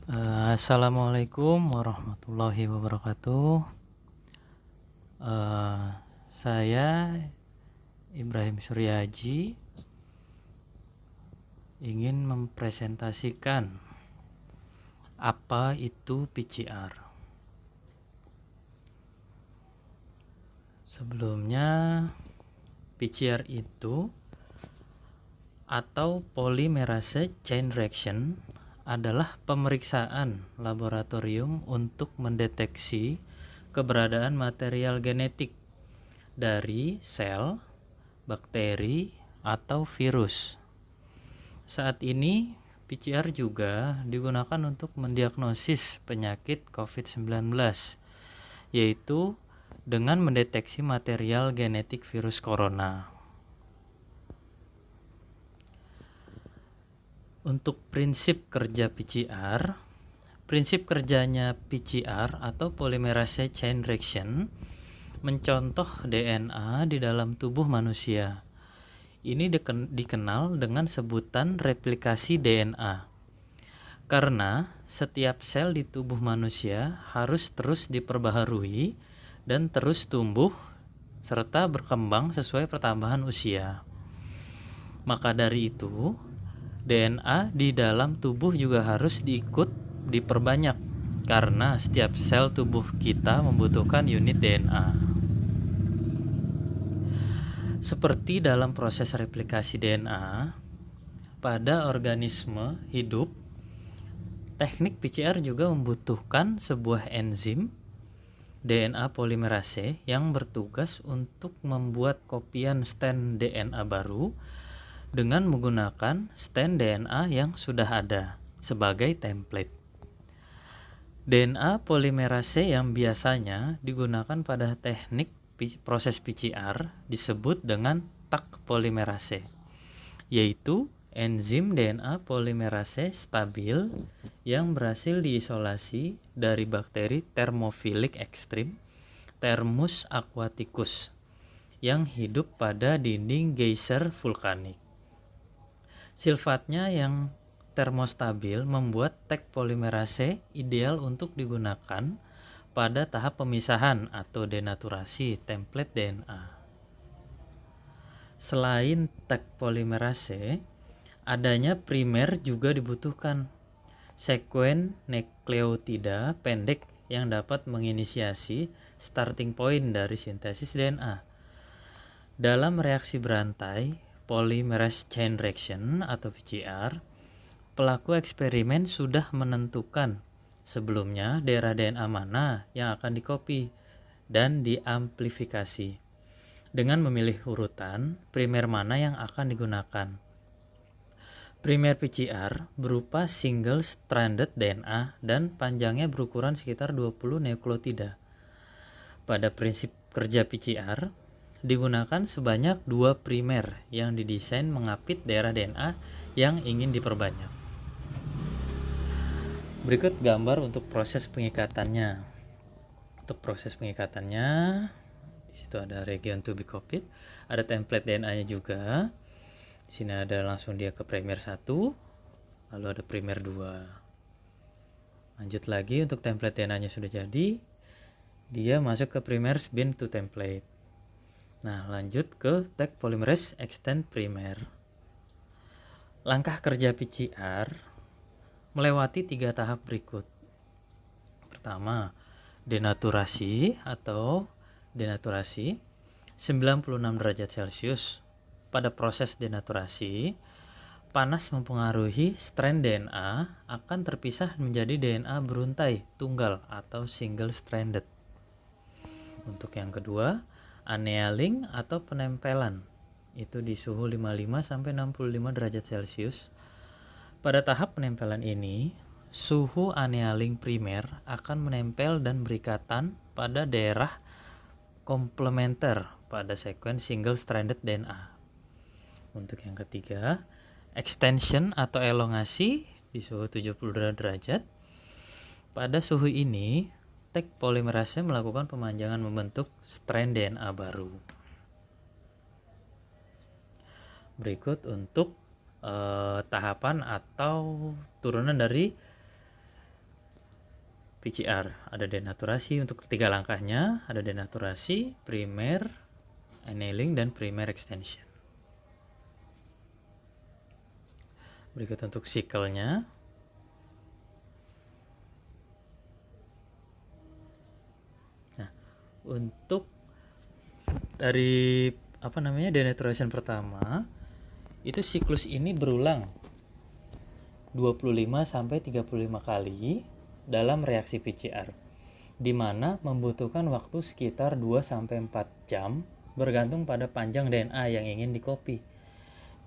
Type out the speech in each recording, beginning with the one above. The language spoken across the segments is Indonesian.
Assalamualaikum warahmatullahi wabarakatuh. Saya Ibrahim Suryaji ingin mempresentasikan apa itu PCR. Sebelumnya, PCR itu atau polymerase chain reaction adalah pemeriksaan laboratorium untuk mendeteksi keberadaan material genetik dari sel, bakteri, atau virus. Saat ini, PCR juga digunakan untuk mendiagnosis penyakit COVID-19, yaitu dengan mendeteksi material genetik virus corona. Untuk prinsip kerja PCR, prinsip kerjanya PCR atau polymerase chain reaction mencontoh DNA di dalam tubuh manusia. Ini dikenal dengan sebutan replikasi DNA. Karena setiap sel di tubuh manusia harus terus diperbaharui dan terus tumbuh serta berkembang sesuai pertambahan usia. Maka dari itu, DNA di dalam tubuh juga harus diperbanyak karena setiap sel tubuh kita membutuhkan unit DNA. Seperti dalam proses replikasi DNA pada organisme hidup, teknik PCR juga membutuhkan sebuah enzim DNA polimerase yang bertugas untuk membuat kopian strand DNA baru dengan menggunakan strand DNA yang sudah ada sebagai template. DNA polimerase yang biasanya digunakan pada teknik proses PCR disebut dengan Taq polimerase, yaitu enzim DNA polimerase stabil yang berhasil diisolasi dari bakteri thermophilic ekstrim Thermus aquaticus yang hidup pada dinding geyser vulkanik. Silfatnya yang termostabil membuat Taq polimerase ideal untuk digunakan pada tahap pemisahan atau denaturasi template DNA. Selain Taq polimerase, adanya primer juga dibutuhkan. Sekuen nukleotida pendek yang dapat menginisiasi starting point dari sintesis DNA. Dalam reaksi berantai polymerase chain reaction atau PCR, pelaku eksperimen sudah menentukan sebelumnya daerah DNA mana yang akan dikopi dan diamplifikasi dengan memilih urutan primer mana yang akan digunakan. Primer PCR berupa single stranded DNA dan panjangnya berukuran sekitar 20 nukleotida. Pada prinsip kerja PCR, digunakan sebanyak 2 primer yang didesain mengapit daerah DNA yang ingin diperbanyak. Berikut gambar untuk proses pengikatannya. Untuk proses pengikatannya, di situ ada region to be copied, ada template DNA-nya juga. Di sini ada langsung dia ke primer 1, lalu ada primer 2. Lanjut lagi untuk template DNA-nya sudah jadi, dia masuk ke primer bin to template. Nah, lanjut ke Taq polymerase extend primer. Langkah kerja PCR melewati 3 tahap berikut. Pertama, denaturasi atau denaturasi 96 derajat Celcius. Pada proses denaturasi, panas mempengaruhi strand DNA akan terpisah menjadi DNA beruntai tunggal atau single stranded. Untuk yang kedua, annealing atau penempelan. Itu di suhu 55 sampai 65 derajat Celcius. Pada tahap penempelan ini, suhu annealing primer akan menempel dan berikatan pada daerah komplementer pada sekuen single stranded DNA. Untuk yang ketiga, extension atau elongasi di suhu 72 derajat. Pada suhu ini, Taq polimerase melakukan pemanjangan membentuk strand DNA baru. Berikut untuk tahapan atau turunan dari PCR. Ada denaturasi untuk ketiga langkahnya, ada denaturasi, primer annealing, dan primer extension. Berikut untuk sikelnya. Nah, untuk dari denaturation pertama, itu siklus ini berulang 25 sampai 35 kali dalam reaksi PCR, di mana membutuhkan waktu sekitar 2 sampai 4 jam bergantung pada panjang DNA yang ingin dikopi.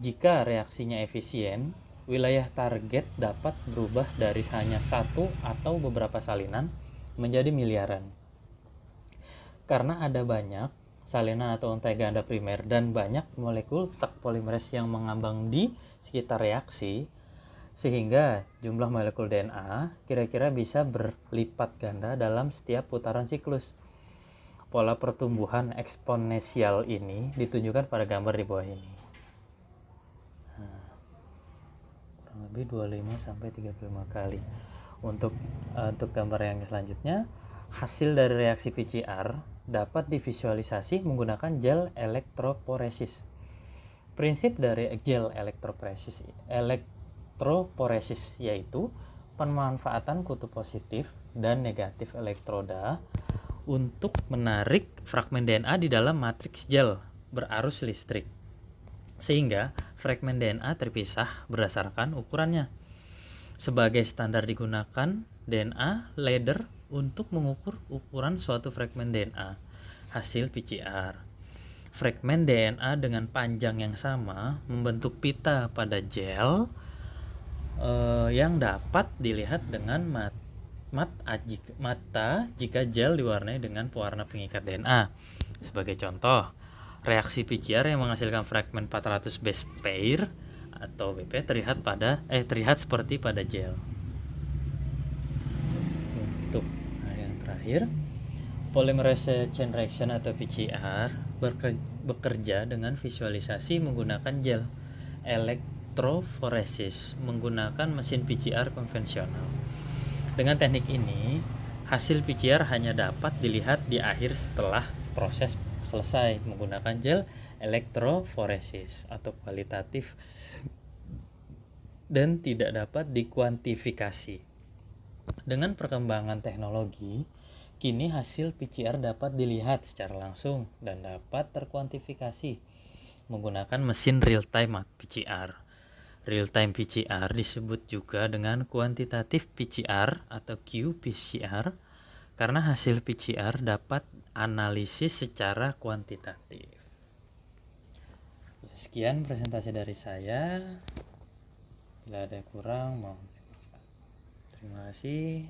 Jika reaksinya efisien, wilayah target dapat berubah dari hanya satu atau beberapa salinan menjadi miliaran. Karena ada banyak salinan atau untai ganda primer dan banyak molekul tak polimerase yang mengambang di sekitar reaksi, sehingga jumlah molekul DNA kira-kira bisa berlipat ganda dalam setiap putaran siklus. Pola pertumbuhan eksponensial ini ditunjukkan pada gambar di bawah ini. Kurang lebih 25 sampai 35 kali. Untuk gambar yang selanjutnya, hasil dari reaksi PCR dapat divisualisasi menggunakan gel elektroporesis. Prinsip dari gel elektroporesis yaitu pemanfaatan kutub positif dan negatif elektroda untuk menarik fragmen DNA di dalam matriks gel berarus listrik, sehingga fragmen DNA terpisah berdasarkan ukurannya. Sebagai standar digunakan DNA ladder untuk mengukur ukuran suatu fragmen DNA hasil PCR. Fragmen DNA dengan panjang yang sama membentuk pita pada gel yang dapat dilihat dengan mata jika gel diwarnai dengan pewarna pengikat DNA. Sebagai contoh, reaksi PCR yang menghasilkan fragmen 400 base pair atau BP terlihat seperti pada gel. Untuk yang terakhir, polymerase chain reaction atau PCR bekerja dengan visualisasi menggunakan gel elektroforesis menggunakan mesin PCR konvensional. Dengan teknik ini, hasil PCR hanya dapat dilihat di akhir setelah proses selesai menggunakan gel elektroforesis atau kualitatif dan tidak dapat dikuantifikasi. Dengan perkembangan teknologi, kini hasil PCR dapat dilihat secara langsung dan dapat terkuantifikasi menggunakan mesin real-time PCR. Real-time PCR disebut juga dengan quantitative PCR atau qPCR karena hasil PCR dapat analisis secara kuantitatif. Sekian presentasi dari saya. Bila ada yang kurang, mohon maaf. Terima kasih.